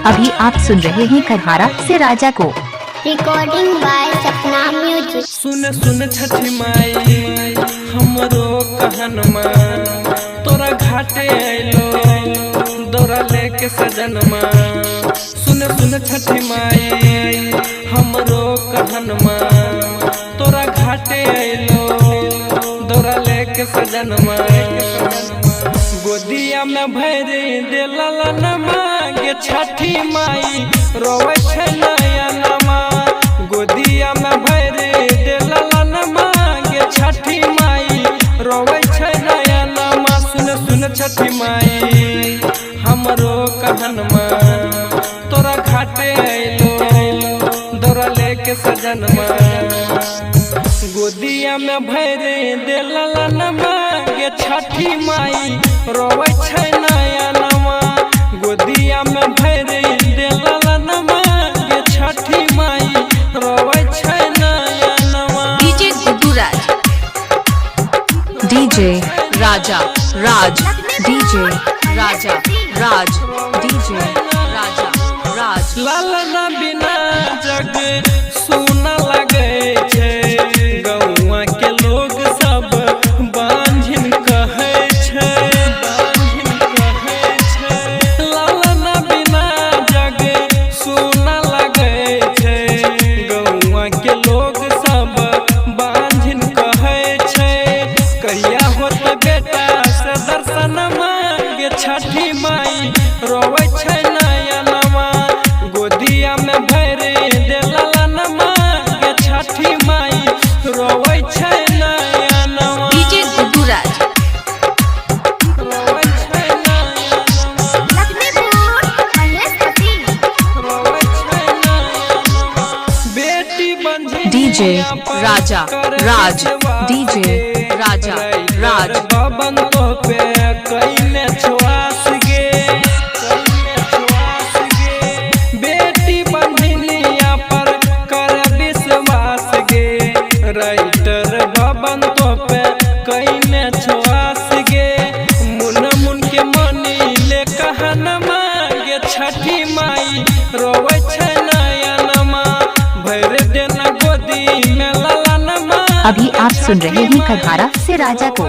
अभी आप सुन रहे हैं खरहारा से राजा को। Recording by Sapna music. सुन सुन छठी माई हमरो कहनमा, तोरा घाटे आइलो दौरा लेके सजनमा। सुन सुन छठी माई हमरो कहनमा, तोरा घाटे आइलो दौरा लेके सजनमा। गोदिया में भरी दे ललनमा गे छठी माई रोवे छै नयनमा। गोदिया में भरी दे ललनमा गे छठी माई रोवे छै नयनमा। सुन सुन छठी माई हमरो कहनमा, तोरा घाटे आइलो दौरा लेके सजनमा। गोदिया में भरी दे ललनमा गे छठी माई रोवे छै नयनमा। गोदिया में भरी दे ललनमा गे छठी माई रोवे छै नयनमा। डीजे गुड्डू राज, डीजे राजा राज, डीजे राजा राज, डीजे राजा राज। ललना बिना जग सुना लगे छै, गौआ के लोग सब बांझिन कहे छै, बांझिन कहे छै। ललना बिना जग सुना लगे छै, गौआ के लोग सब बांझिन कहे छै। कहिया होत बेटा से दर्शनमा गे छठी माई रोवे छै नयनमा। गोदिया में भरी दे ललनमा गे छठी माई रोवे छै नयनमा। डीजे गुड्डू राज, रोवे छै नयनमा, रोवे छै नयनमा। बेटी बंधी डीजे राजा राज, डीजे राजा राज। बबन तो पे कइने छुआस गे, कइने छुआस गे। बेटी बंधनिया पर कर विश्वास गे, राइटर बबन तो पे कइने छुआस गे। मुन मुन के मनी ले कहनमा गे छठी माई रोवे छै नयनमा। भर देना गोदी में ललनमा। अभी आप सुन रहे हैं खरहारा से राजा को।